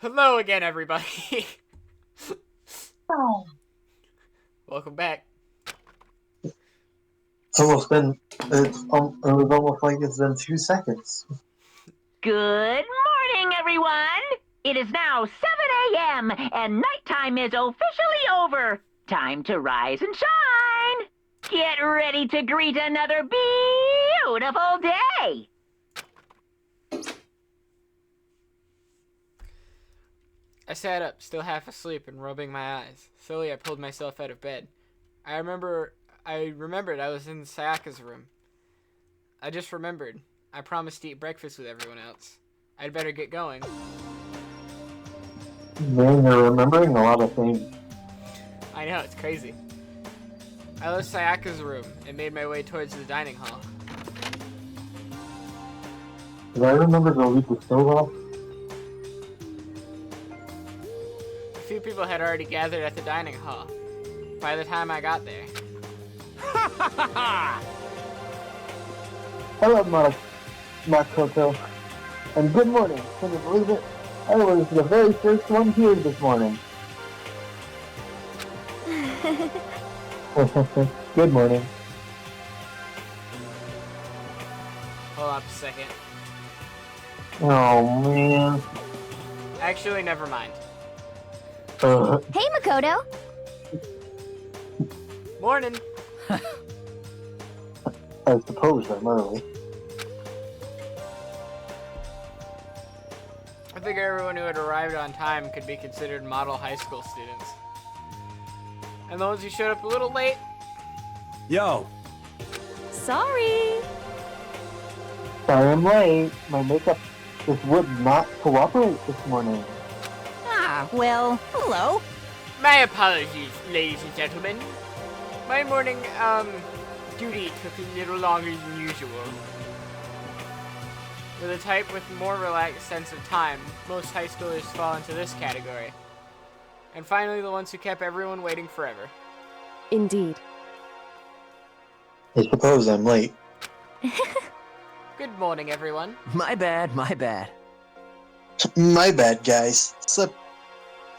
Hello again, everybody. Welcome back. It's almost been, it was almost like it's been 2 seconds. Good morning, everyone! It is now 7 a.m., and nighttime is officially over. Time to rise and shine! Get ready to greet another beautiful day! I sat up, still half asleep and rubbing my eyes. Slowly, I pulled myself out of bed. I remembered I was in Sayaka's room. I just remembered. I promised to eat breakfast with everyone else. I'd better get going. Man, you're remembering a lot of things. I know, it's crazy. I left Sayaka's room and made my way towards the dining hall. Did I remember to leave the stove off? A few people had already gathered at the dining hall by the time I got there. Hello, Makoto. And good morning. Can you believe it? I was the very first one here this morning. Good morning. Hold up a second. Oh, man. Actually, never mind. Hey, Makoto! Morning! I suppose I'm early. I figure everyone who had arrived on time could be considered model high school students. And the ones who showed up a little late? Yo! Sorry! Sorry I'm late. My makeup just would not cooperate this morning. Ah, well, hello. My apologies, ladies and gentlemen. My morning, duty took a little longer than usual. For the type with more relaxed sense of time, most high schoolers fall into this category. And finally, the ones who kept everyone waiting forever. Indeed. I suppose I'm late. Good morning, everyone. My bad, my bad. My bad, guys.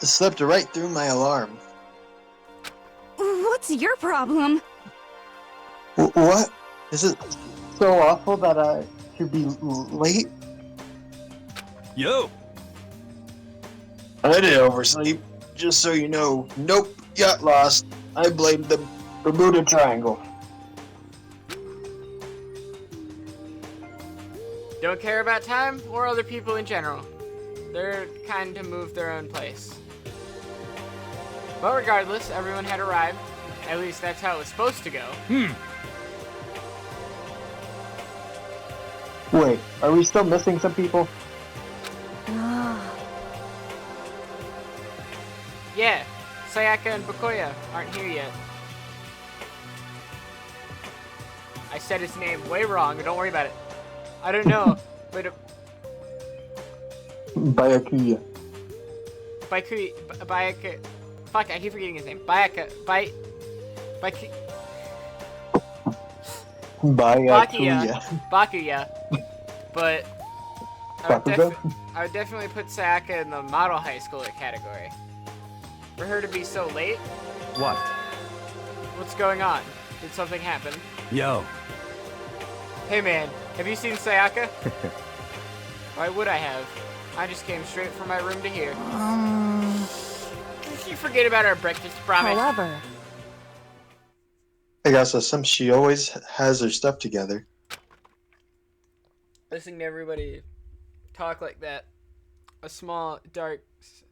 Slept right through my alarm. What's your problem? What? Is it so awful that I should be late? Yo! I did oversleep. Just so you know. Nope, got lost. I blamed the Bermuda Triangle. Don't care about time or other people in general. They're kind to move their own place. But regardless, everyone had arrived. At least that's how it was supposed to go. Wait, are we still missing some people? Yeah, Sayaka and Bakoya aren't here yet. I said his name way wrong, but don't worry about it. I don't know, but Byakuya. Bayaka, fuck, I keep forgetting his name. Byakuya. Bakuya. But Bakugo? I would definitely put Sayaka in the model high schooler category. For her to be so late, What? what's going on? Did something happen? Yo! Hey man, have you seen Sayaka? Why would I have? I just came straight from my room to here. Did you forget about our breakfast promise? However, I guess since she always has her stuff together. Listening to everybody talk like that, a small dark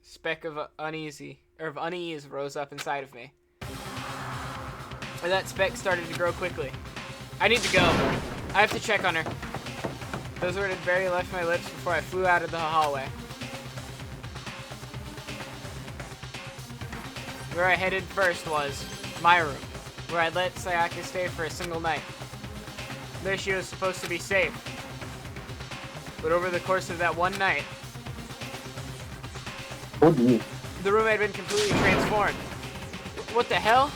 speck of unease rose up inside of me. And that speck started to grow quickly. I need to go. I have to check on her. Those words had barely left my lips before I flew out of the hallway. Where I headed first was my room, where I'd let Sayaka stay for a single night. There she was supposed to be safe. But over the course of that one night, Oh dear. the room had been completely transformed. What the hell?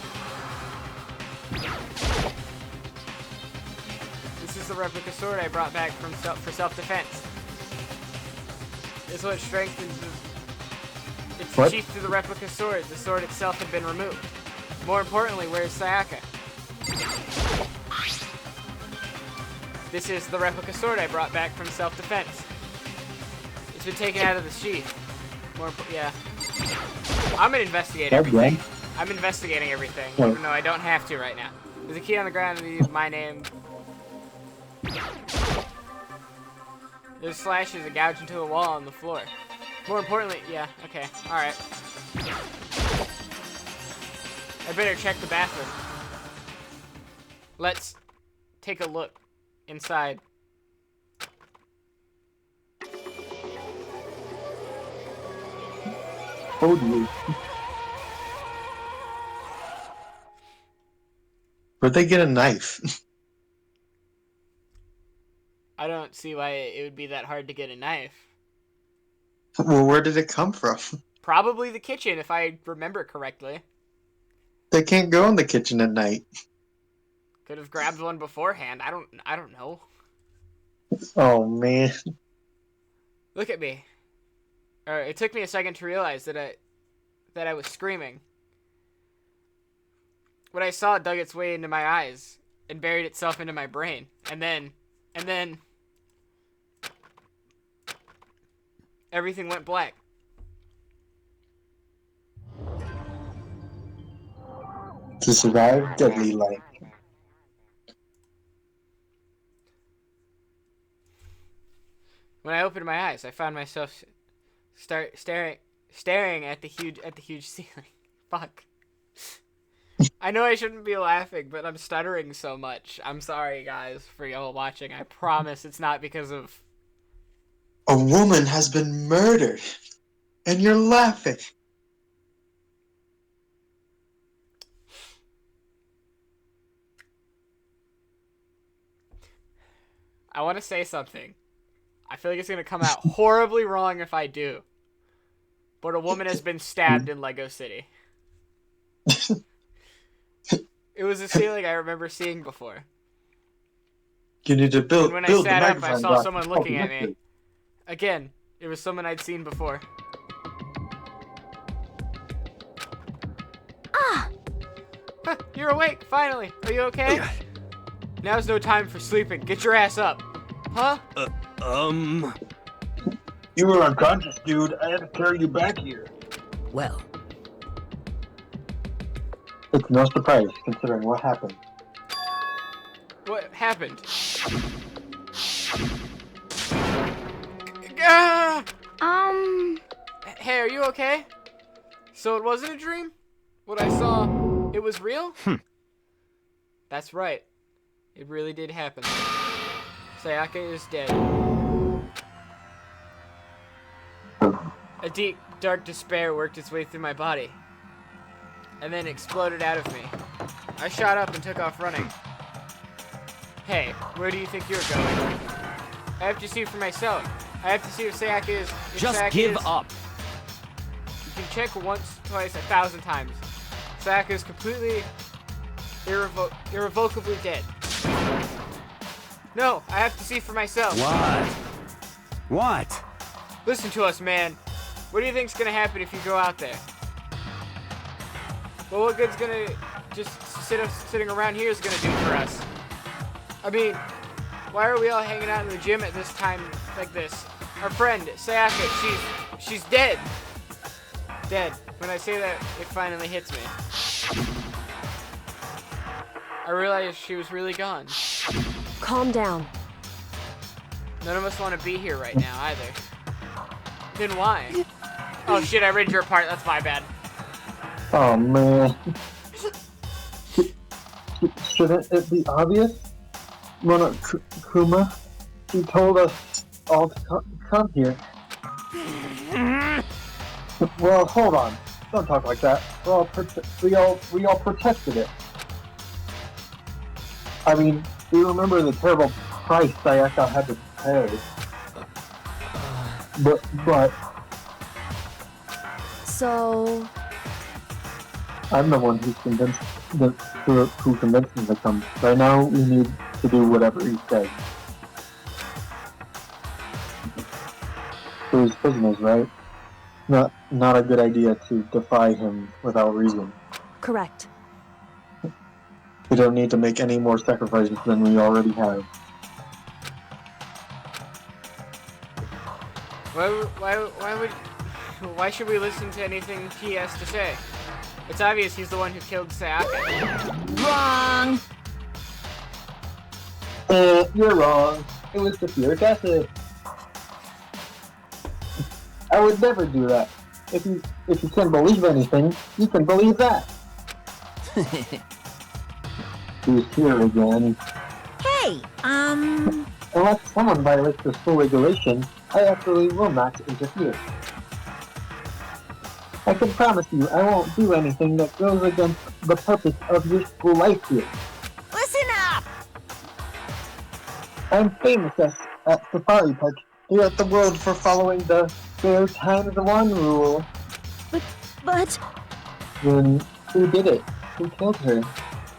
This is the replica sword I brought back for self-defense. It's what strengthens It's What? the sheath to the replica sword. The sword itself had been removed. More importantly, where's Sayaka? This is the replica sword I brought back from self-defense. It's been taken out of the sheath. Yeah. I'm gonna investigate everything. I'm investigating everything, even though I don't have to right now. There's a key on the ground with my name. There's slashes that gouge into a wall on the floor. More importantly, yeah, okay, alright. I better check the bathroom. Let's take a look inside. Oh dear. Where'd they get a knife? I don't see why it would be that hard to get a knife. Well, where did it come from? Probably the kitchen, if I remember correctly. They can't go in the kitchen at night. Could have grabbed one beforehand. I don't know. Oh man. Look at me. It took me a second to realize that I was screaming. What I saw dug its way into my eyes and buried itself into my brain. And then everything went black. To survive deadly light. When I opened my eyes, I found myself staring at the huge ceiling. Fuck. I know I shouldn't be laughing, but I'm stuttering so much. I'm sorry, guys, for y'all watching. I promise it's not because of... A woman has been murdered, and you're laughing. I want to say something. I feel like it's going to come out horribly wrong if I do. But a woman has been stabbed in Lego City. It was a ceiling I remember seeing before. You need to build. And when I build sat the up, I microphone saw box. someone looking at me. Again, it was someone I'd seen before. Ah! Huh, you're awake, finally. Are you okay? Now's no time for sleeping. Get your ass up. Huh? You were unconscious, dude. I had to carry you back here. Well, It's no surprise, considering what happened. What happened? Ah! Hey, are you okay? So it wasn't a dream? What I saw, it was real? That's right. It really did happen. Sayaka is dead. A deep, dark despair worked its way through my body, and then exploded out of me. I shot up and took off running. Hey, where do you think you're going? I have to see for myself. I have to see if Sayaka is... If just Sayaka give is, up. You can check once, twice, 1,000 times. Sayaka is completely, irrevocably dead. No, I have to see for myself. What? Listen to us, man. What do you think's gonna happen if you go out there? Well, what good's gonna just sitting around here is gonna do for us? I mean, why are we all hanging out in the gym at this time like this? Our friend, Sayaka, she's dead. Dead. When I say that, it finally hits me. I realized she was really gone. Calm down. None of us want to be here right now, either. Then why? Oh shit, I read your part. That's my bad. Oh man. Shouldn't it be obvious? Kuma, he told us all to come here. Well, hold on. Don't talk like that. We all protected it. I mean, we remember the terrible price Sayaka had to pay. But So, I'm the one who convinced him to come. Right now, we need to do whatever he says. It was prisoners, right? not a good idea to defy him without reason. Correct. We don't need to make any more sacrifices than we already have. Why should we listen to anything he has to say? It's obvious he's the one who killed Sayaka. Wrong. You're wrong. It was sulfuric acid. I would never do that. If you can believe anything, you can believe that. He's here again. Hey, Unless someone violates the school regulation, I actually will not interfere. I can promise you I won't do anything that goes against the purpose of your school life here. listen up. I'm famous at Safari Park throughout the world for following the fair times one rule. But Then who did it? Who killed her?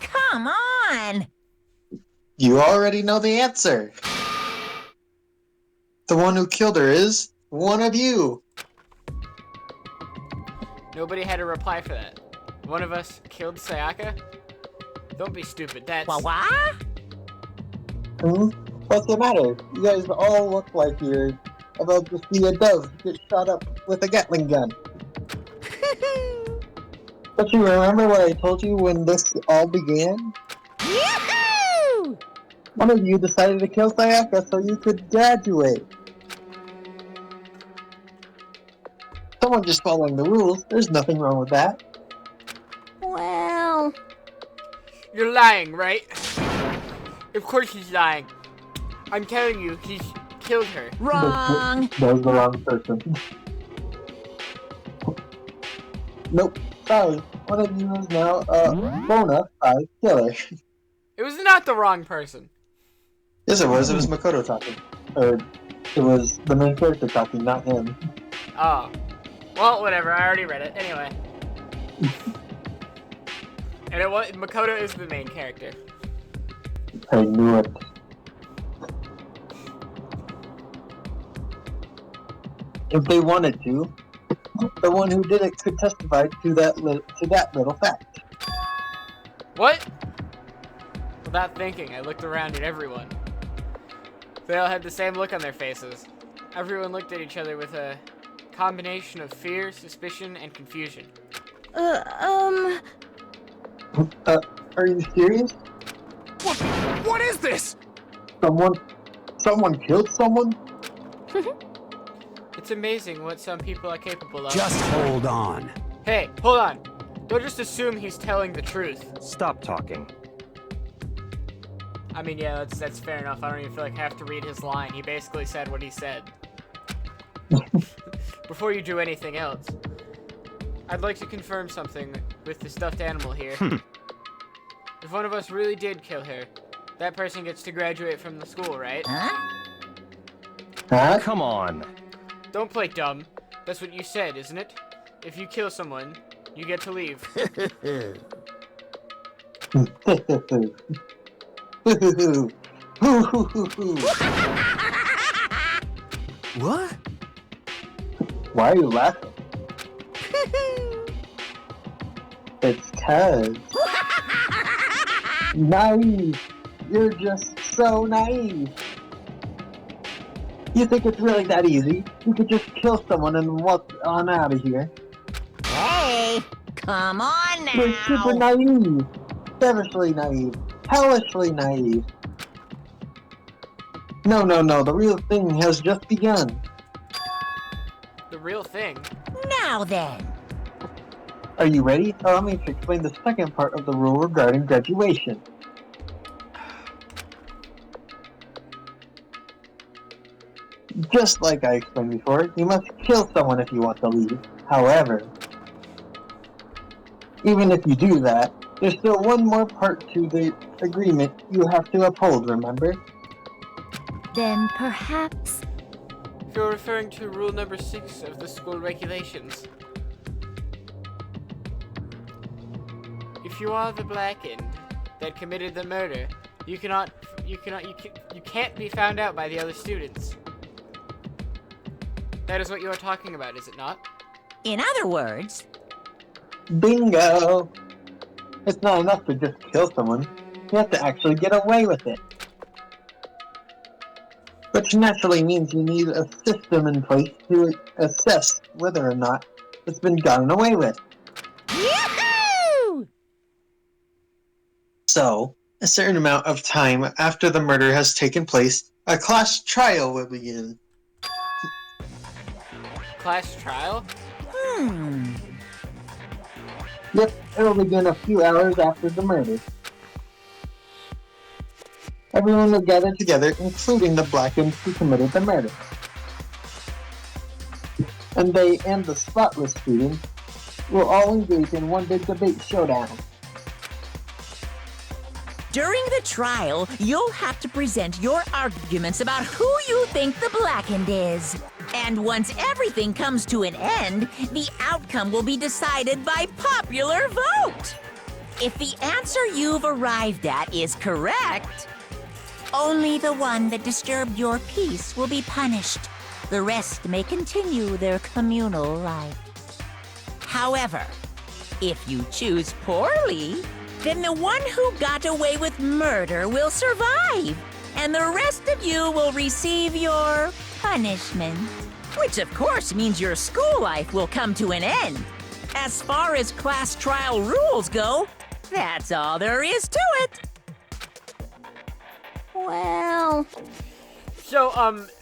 Come on. You already know the answer. The one who killed her is one of you. Nobody had a reply for that. One of us killed Sayaka? Don't be stupid, that's... What? What's the matter? You guys all look like you're about to see a dove get shot up with a Gatling gun. But you remember what I told you when this all began? Yoo-hoo! One of you decided to kill Sayaka so you could graduate. Someone just following the rules, there's nothing wrong with that. Well, You're lying, right? Of course he's lying. I'm telling you, he's killed her. wrong. That was the wrong person. Nope, sorry. One of you is now a bona fide killer. It was not the wrong person. Yes, it was. It was Makoto talking. Or, it was the main character talking, not him. Oh. Well, whatever, I already read it. Anyway. And Makoto is the main character. I knew it. If they wanted to, the one who did it could testify to that little fact. What? Without thinking, I looked around at everyone. They all had the same look on their faces. Everyone looked at each other with a combination of fear, suspicion, and confusion. Are you serious? What is this? Someone killed someone? It's amazing what some people are capable of. Just hold on. Hey, hold on. Don't just assume he's telling the truth. Stop talking. I mean, yeah, that's fair enough. I don't even feel like I have to read his line. He basically said what he said. Before you do anything else, I'd like to confirm something with the stuffed animal here. If one of us really did kill her, that person gets to graduate from the school, right? Huh? Come on. Don't play dumb. That's what you said, isn't it? If you kill someone, you get to leave. What? Why are you laughing? It's Ted. Naive. You're just so naive. You think it's really that easy? You could just kill someone and walk on out of here. Hey, come on You're super now. naive. Devilishly naive. Hellishly naive. No, the real thing has just begun. The real thing. Now then. Are you ready? Allow me to explain the second part of the rule regarding graduation. Just like I explained before, you must kill someone if you want to leave. However, even if you do that, there's still one more part to the agreement you have to uphold, remember? then perhaps. You're referring to rule number 6 of the school regulations. If you are the blackened that committed the murder, you can't be found out by the other students. That is what you are talking about, is it not? In other words, Bingo! It's not enough to just kill someone. You have to actually get away with it. Which naturally means you need a system in place to assess whether or not it's been gotten away with. Yahoo! So, a certain amount of time after the murder has taken place, a class trial will begin. Class trial? Yep, it'll begin a few hours after the murder. Everyone will gather together, including the Blackens who committed the murder. And they and the spotless students will all engage in one big debate showdown. During the trial, you'll have to present your arguments about who you think the Blackened is. And once everything comes to an end, the outcome will be decided by popular vote. If the answer you've arrived at is correct, only the one that disturbed your peace will be punished. The rest may continue their communal life. However, if you choose poorly, then the one who got away with murder will survive, and the rest of you will receive your punishment. Which of course means your school life will come to an end. As far as class trial rules go, that's all there is to it. Well, So,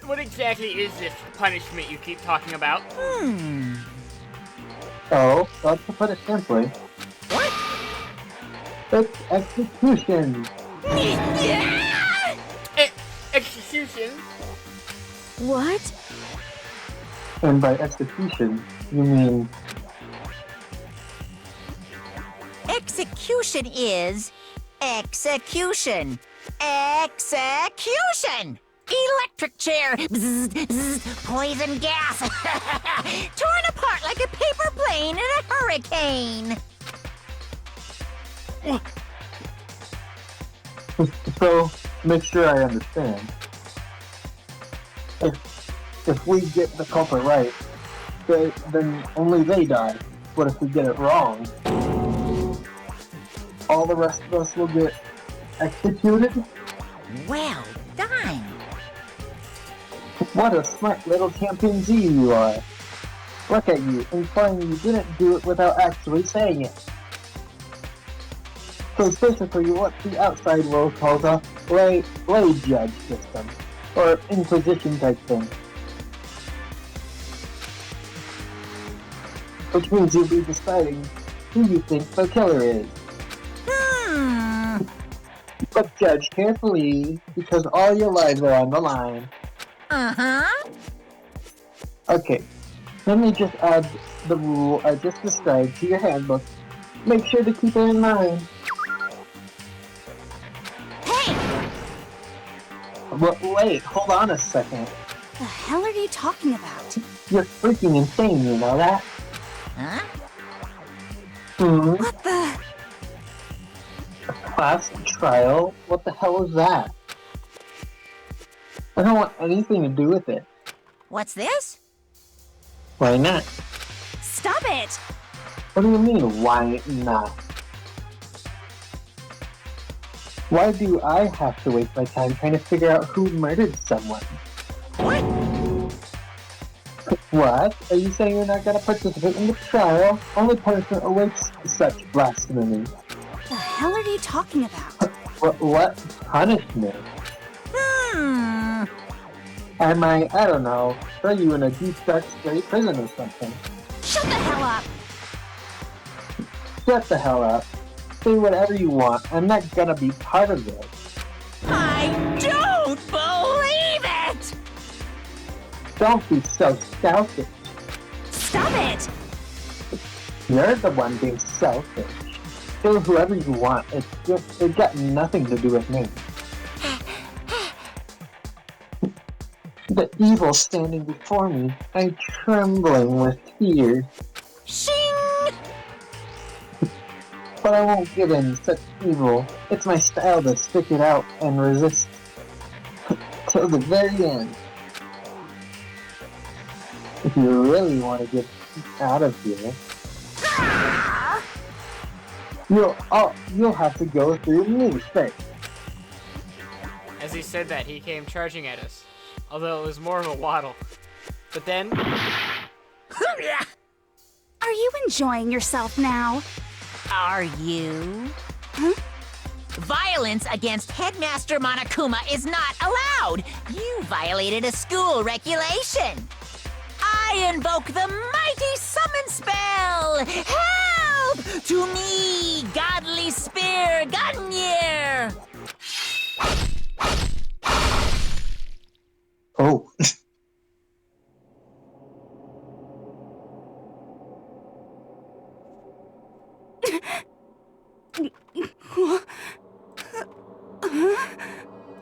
what exactly is this punishment you keep talking about? So, let's put it simply. What? It's execution. Execution? what? And by execution, you mean Execution is execution. Execution! Electric chair! Bzz, bzz, poison gas! Torn apart like a paper plane in a hurricane! so. To make sure I understand, if we get the culprit right, then only they die. But if we get it wrong, all the rest of us will get executed. Well done! What a smart little chimpanzee you are! Look at you, implying you didn't do it without actually saying it. So it's basically what the outside world calls a lay judge system, or inquisition type thing. Which means you'll be deciding who you think the killer is. But judge carefully, because all your lives are on the line. Uh-huh. Okay, let me just add the rule I just described to your handbook. Make sure to keep it in mind. Hey! Wait, hold on a second. The hell are you talking about? You're freaking insane, you know that? Huh? What the? A class trial? What the hell is that? I don't want anything to do with it. What's this? Why not? Stop it! What do you mean, why not? Why do I have to waste my time trying to figure out who murdered someone? What? What? Are you saying you're not gonna participate in the trial? Only punishment awaits such blasphemy. The hell are you talking about? What punishment? I might, I don't know, throw you in a deep, dark, scary prison or something. Shut the hell up! Shut the hell up. Say whatever you want. I'm not gonna be part of it. I don't believe it! Don't be so selfish. Stop it! You're the one being selfish. Do whoever you want. It's got nothing to do with me. The evil standing before me, I'm trembling with fear. Shing! But I won't give in to such evil. It's my style to stick it out and resist till the very end. If you really want to get out of here. You'll have to go through me first. As he said that, he came charging at us, although it was more of a waddle. But then, Are you enjoying yourself now? Are you? Huh? Violence against Headmaster Monokuma is not allowed. You violated a school regulation. I invoke the mighty summon spell. Help! To me, godly spear, Gungnir! Oh.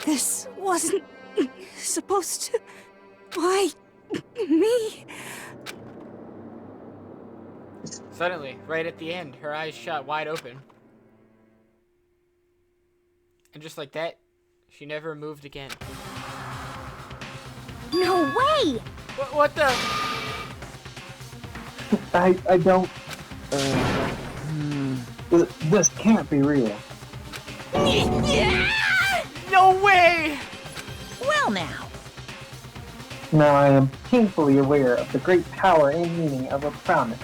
This wasn't supposed to. Why me? suddenly, right at the end, her eyes shot wide open. And just like that, she never moved again. No way! What the? I don't. This can't be real. No way! Well now, Now I am painfully aware of the great power and meaning of a promise.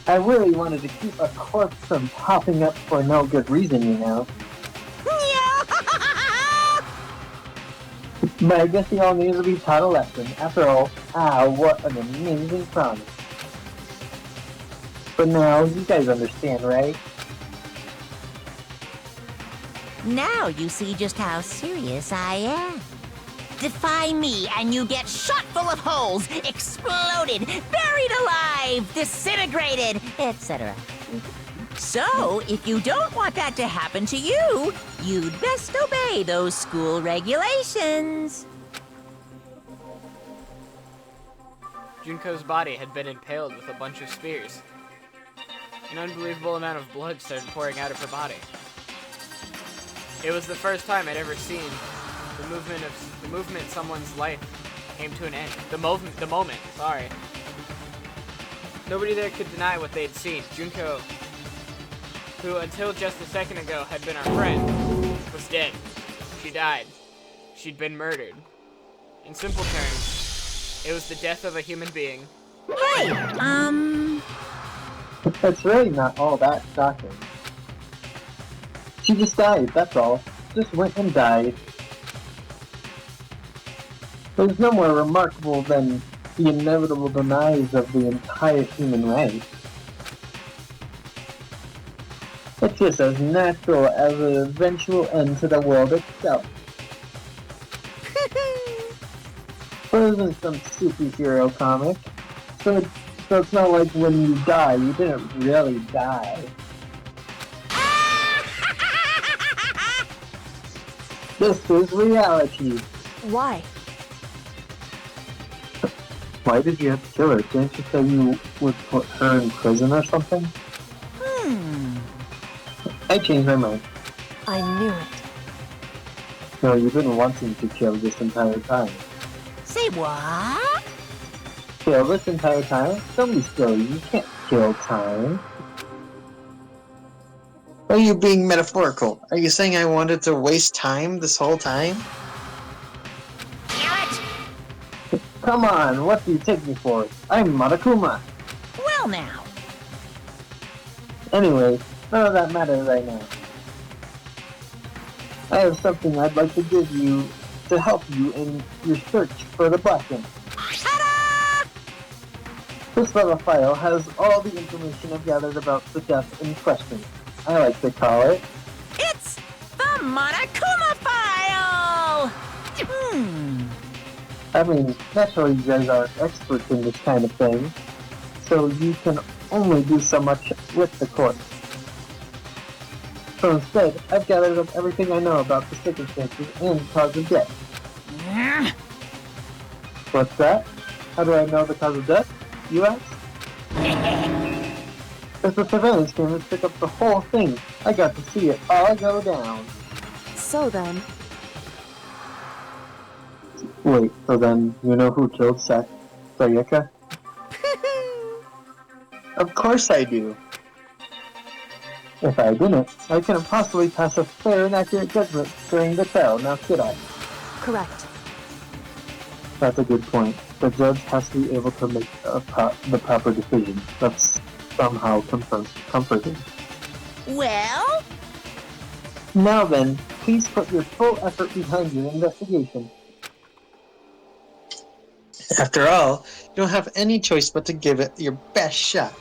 I really wanted to keep a corpse from popping up for no good reason, you know. But I guess you all need to be taught a lesson. After all, what an amazing promise. But now, you guys understand, right? now you see just how serious I am. Defy me and you get shot full of holes, exploded, buried alive, disintegrated, etc. So, if you don't want that to happen to you, you'd best obey those school regulations. Junko's body had been impaled with a bunch of spears. An unbelievable amount of blood started pouring out of her body. It was the first time I'd ever seen the movement someone's life came to an end. The moment, sorry. Nobody there could deny what they'd seen. Junko, who until just a second ago had been our friend, was dead. She died. She'd been murdered. In simple terms, it was the death of a human being. Hey, It's really not all that shocking. She just died, that's all. Just went and died. There's no more remarkable than the inevitable demise of the entire human race. It's just as natural as an eventual end to the world itself. But it isn't some superhero comic, so it's not like when you die, you didn't really die. This is reality. Why? Why did you have to kill her? Didn't you say you would put her in prison or something? I changed my mind. I knew it. No, you've been wanting to kill this entire time. say what? Kill this entire time? Don't be silly, you can't kill time. Are you being metaphorical? Are you saying I wanted to waste time this whole time? Damn it! Come on, what do you take me for? I'm Monokuma. Well now, Anyway, none of that matters right now. I have something I'd like to give you to help you in your search for the blessing. ta-da! This little file has all the information I've gathered about the death in question. I like to call it. It's the Monokuma file! I mean, naturally you guys are experts in this kind of thing, so you can only do so much with the corpse. So instead, I've gathered up everything I know about the circumstances and cause of death. What's that? How do I know the cause of death, you ask? If the surveillance cameras pick up the whole thing, I got to see it all go down. So then, Wait, so then you know who killed Seth? Sayaka? Of course I do. If I didn't, I couldn't possibly pass a fair and accurate judgment during the trial, now could I? Correct. That's a good point. The judge has to be able to make the proper decision. That's somehow comforting. Well? Now then, please put your full effort behind your investigation. After all, you don't have any choice but to give it your best shot.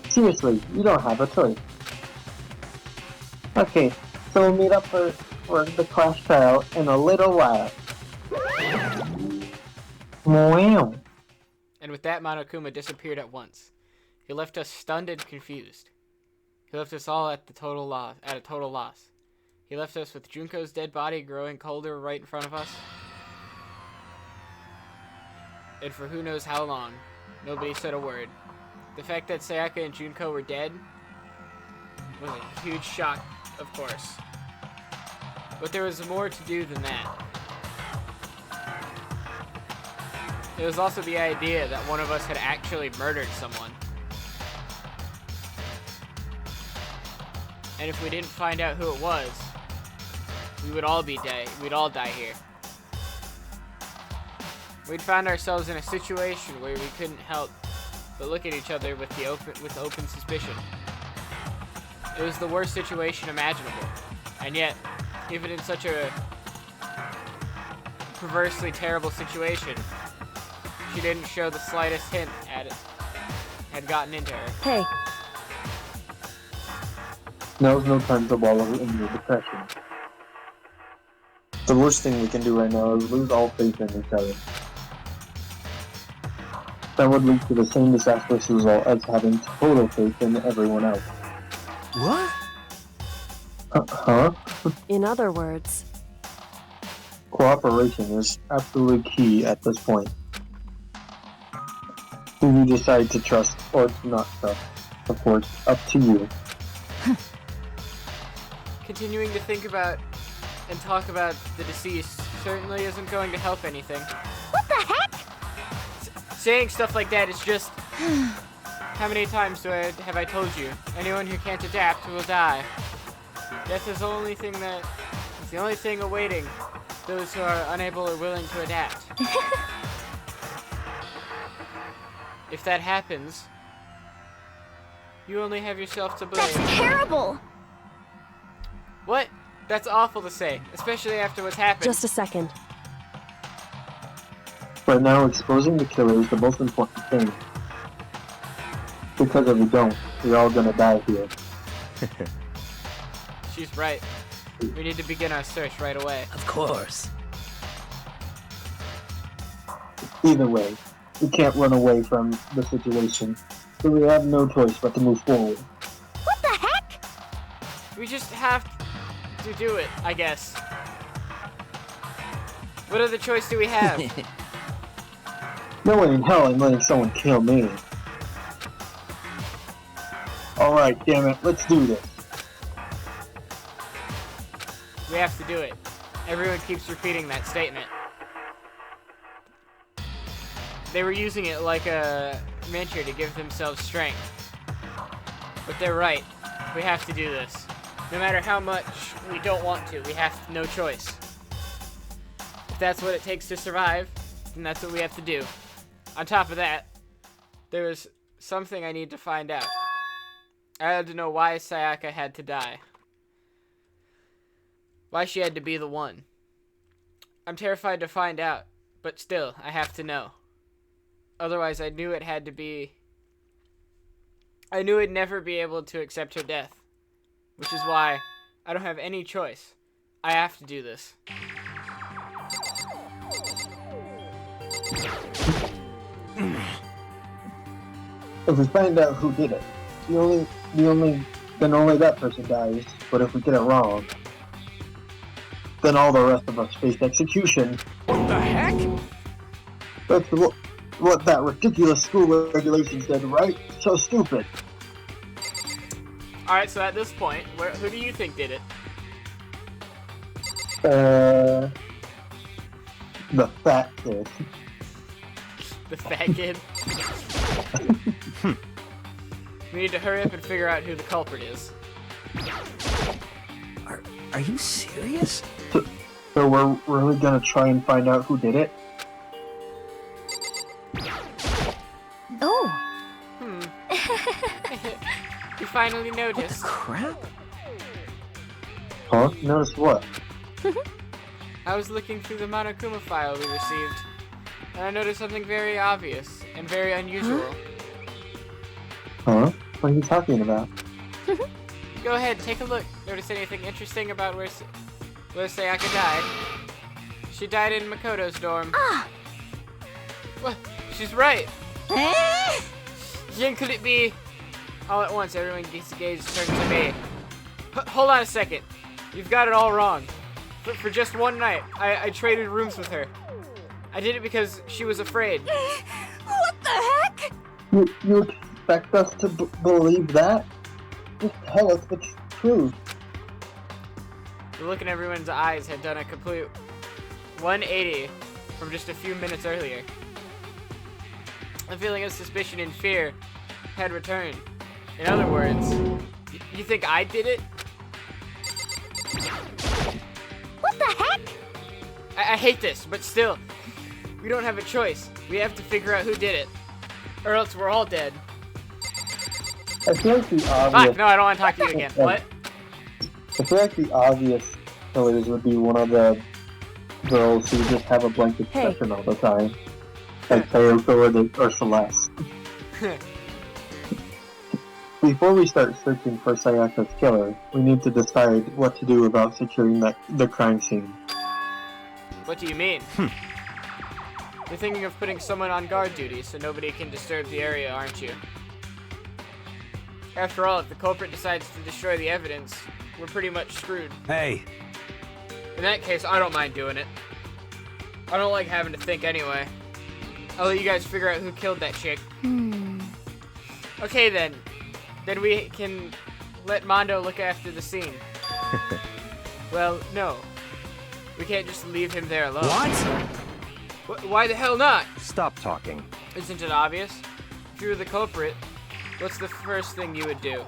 Seriously, you don't have a choice. Okay, so we'll meet up for the class trial in a little while. Wow. And with that, Monokuma disappeared at once. He left us stunned and confused. He left us all at a total loss. He left us with Junko's dead body growing colder right in front of us. And for who knows how long, nobody said a word. The fact that Sayaka and Junko were dead was a huge shock, of course. But there was more to do than that. There was also the idea that one of us had actually murdered someone. And if we didn't find out who it was, we would all we'd all die here. We'd found ourselves in a situation where we couldn't help but look at each other with open suspicion. It was the worst situation imaginable, and yet, even in such a perversely terrible situation, she didn't show the slightest hint at it had gotten into her. Hey, Now's no time to wallow in your depression. The worst thing we can do right now is lose all faith in each other. That would lead to the same disastrous result as having total faith in everyone else. What? Huh? in other words, Cooperation is absolutely key at this point. Who you decide to trust or to not trust, of course, up to you. Continuing to think about and talk about the deceased certainly isn't going to help anything. what the heck? Saying stuff like that is just... How many times have I told you? Anyone who can't adapt will die. Death is the only thing awaiting those who are unable or willing to adapt. If that happens, you only have yourself to blame. That's terrible! What? That's awful to say, especially after what's happened. Just a second. Right now, exposing the killer is the most important thing. Because if we don't, we're all gonna die here. She's right. We need to begin our search right away. Of course. Either way, we can't run away from the situation, so we have no choice but to move forward. What the heck? We just have to do it, I guess. What other choice do we have? No way in hell I'm letting someone kill me. Alright, damn it, let's do this. We have to do it. Everyone keeps repeating that statement. They were using it like a mantra to give themselves strength. But they're right. We have to do this. No matter how much we don't want to, we have no choice. If that's what it takes to survive, then that's what we have to do. On top of that, there is something I need to find out. I had to know why Sayaka had to die. Why she had to be the one. I'm terrified to find out, but still, I have to know. Otherwise, I knew I'd never be able to accept her death. Which is why I don't have any choice. I have to do this. If we find out who did it, then only that person dies. But if we get it wrong, then all the rest of us face execution. What the heck? That's what that ridiculous school regulation said, right? So stupid. Alright, so at this point, who do you think did it? The fat kid. The fat kid. We need to hurry up and figure out who the culprit is. Are you serious? So we're really gonna try and find out who did it? Oh. You finally What the noticed. crap? Huh? Notice what? I was looking through the Monokuma file we received, and I noticed something very obvious and very unusual. Huh? What are you talking about? Go ahead, take a look. Notice anything interesting about where Sayaka died? She died in Makoto's dorm. Ah. What? She's right. Eh? Yin, could it be? All at once, everyone gets gaze turned to me. Hold on a second. You've got it all wrong. For just one night, I traded rooms with her. I did it because she was afraid. What the heck? You expect us to believe that? Just tell us the truth. The look in everyone's eyes had done a complete 180 from just a few minutes earlier. The feeling of suspicion and fear had returned. In other words, you think I did it? What the heck? I hate this, but still, we don't have a choice. We have to figure out who did it, or else we're all dead. I feel like the obvious. Fuck, no, I don't want to talk to you again. What? I feel like the obvious killers would be one of the girls who just have a blank expression all the time. Like Sayoko or Celeste. Before we start searching for Sayaka's killer, we need to decide what to do about securing the crime scene. What do you mean? You're thinking of putting someone on guard duty so nobody can disturb the area, aren't you? After all, if the culprit decides to destroy the evidence, we're pretty much screwed. Hey, In that case, I don't mind doing it. I don't like having to think anyway. I'll let you guys figure out who killed that chick. Okay then. Then we can let Mondo look after the scene. Well, no. We can't just leave him there alone. what? Why the hell not? Stop talking. Isn't it obvious? If you were the culprit, what's the first thing you would do?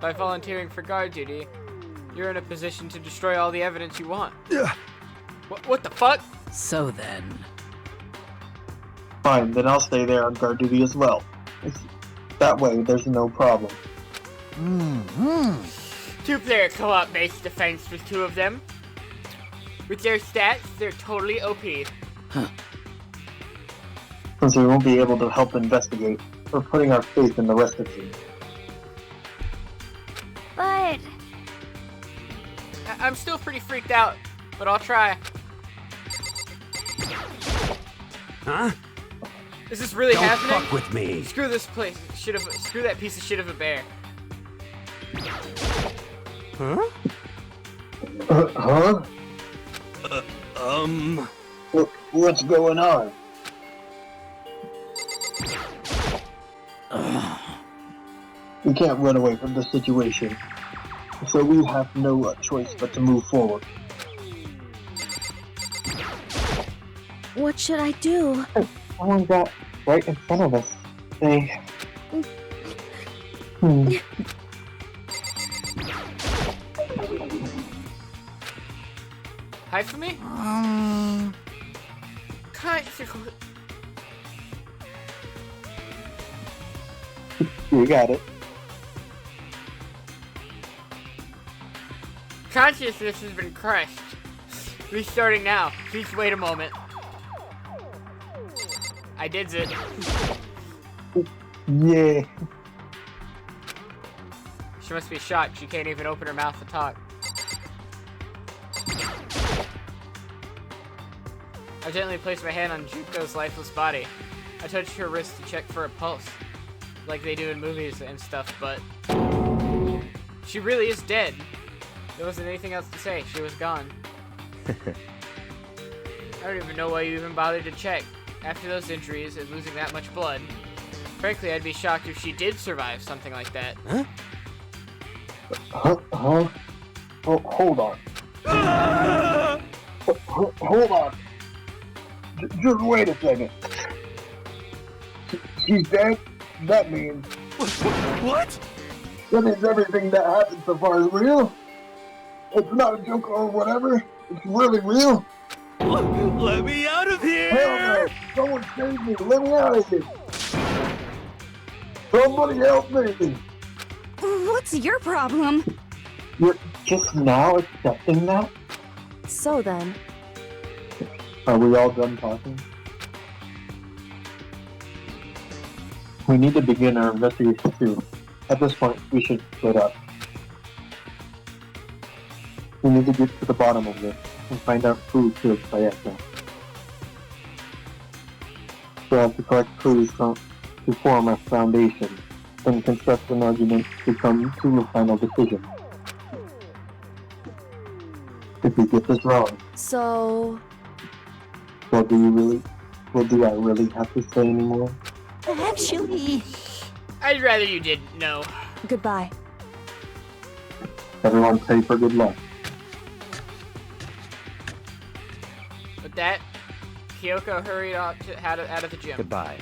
By volunteering for guard duty, you're in a position to destroy all the evidence you want. Ugh. What the fuck? So then. Fine, then I'll stay there on guard duty as well. That way, there's no problem. Two-player co-op based defense with two of them. With their stats, they're totally OP. Since we won't be able to help investigate, we're putting our faith in the rest of you. But I'm still pretty freaked out, but I'll try. Huh? Is this really Don't happening? fuck with me. Screw this place. Screw that piece of shit of a bear. Huh? Huh? What's going on? We can't run away from the situation, so we have no choice but to move forward. what should I do? Someone got right in front of us. They... Hide from me? You got it. Consciousness has been crushed. Restarting now. Please wait a moment. I did it. Yeah. She must be shocked. She can't even open her mouth to talk. I gently placed my hand on Junko's lifeless body. I touched her wrist to check for a pulse, like they do in movies and stuff, but she really is dead. There wasn't anything else to say. She was gone. I don't even know why you even bothered to check. After those injuries and losing that much blood, frankly, I'd be shocked if she did survive something like that. Huh? Huh? Oh, hold on. Hold on. Just wait a second. she's dead, that means What? everything that happened so far is real. It's not a joke or whatever. It's really real. Let me out of here! Hell no! Someone save me! Let me out of here! Somebody help me! What's your problem? You're just now accepting that? So then, Are we all done talking? We need to begin our investigation too. At this point, we should split up. We need to get to the bottom of this and find out who killed Sayaka. We'll have to collect clues to form a foundation, then construct an argument to come to a final decision. If we get this wrong, so what do I really have to say anymore? actually, I'd rather you didn't know. goodbye. Everyone pray for good luck. With that, Kyoko hurried out of the gym. Goodbye.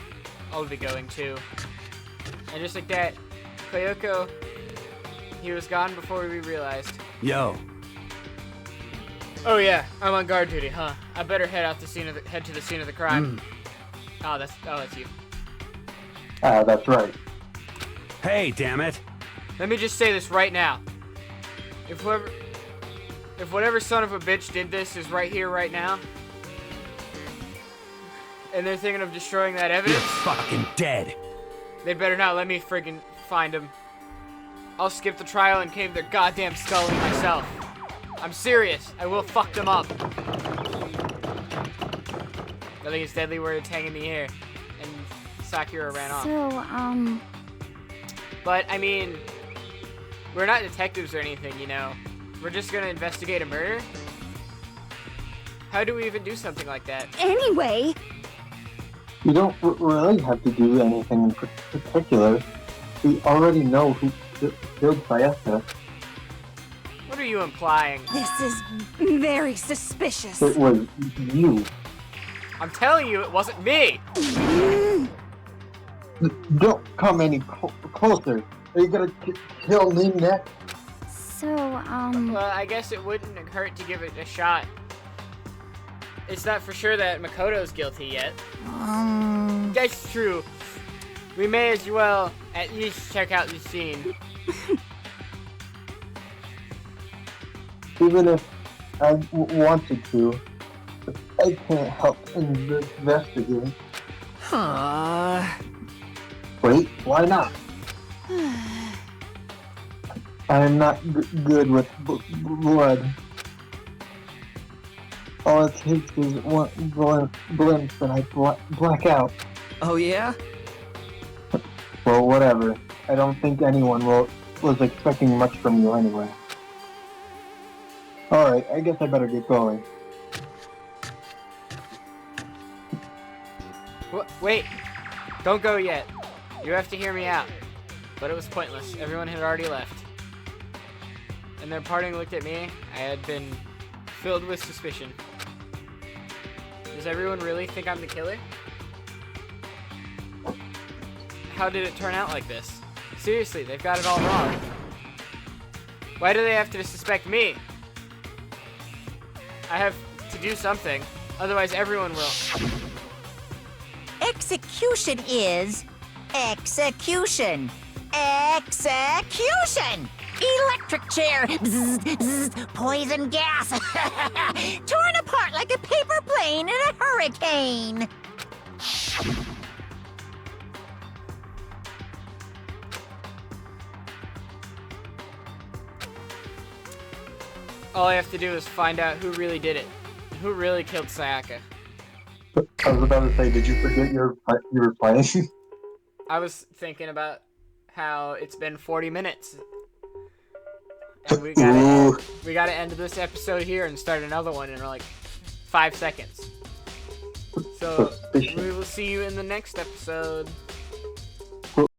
I'll be going too. And just like that, Kyoko, he was gone before we realized. Yo. Oh yeah, I'm on guard duty, huh? I better head to the scene of the crime. Oh, that's you. Ah, that's right. Hey, damn it. Let me just say this right now. If whatever son of a bitch did this is right here, right now, and they're thinking of destroying that You're evidence, fucking dead. they better not let me friggin' find him. I'll skip the trial and cave their goddamn skull in myself. I'm serious. I will fuck them up. I think it's deadly words hang in the air, and Sakura ran off. So, But, I mean, we're not detectives or anything, you know. We're just gonna investigate a murder? How do we even do something like that? anyway, You don't really have to do anything in particular. We already know who killed Sayaka. What are you implying? this is very suspicious. It was you. I'm telling you, it wasn't me! Don't come any closer. Are you gonna kill me next? So, Well, I guess it wouldn't hurt to give it a shot. It's not for sure that Makoto's guilty yet. That's true. We may as well at least check out the scene. Even if I wanted to, I can't help investigate. Wait, why not? I am not good with blood. All it takes is one glimpse and I black out. Oh, yeah? Well, whatever. I don't think anyone was expecting much from you anyway. Alright, I guess I better get going. Wait! Don't go yet. You have to hear me out. But it was pointless. Everyone had already left. And their parting looked at me. I had been filled with suspicion. Does everyone really think I'm the killer? How did it turn out like this? Seriously, they've got it all wrong. Why do they have to suspect me? I have to do something. Otherwise everyone will. Execution is execution. Execution! Electric chair! Bzz, bzz, poison gas! Torn apart like a paper plane in a hurricane! All I have to do is find out who really did it. Who really killed Sayaka. I was about to say, did you forget you were playing? I was thinking about how it's been 40 minutes. And we gotta end this episode here and start another one in like 5 seconds. So we will see you in the next episode.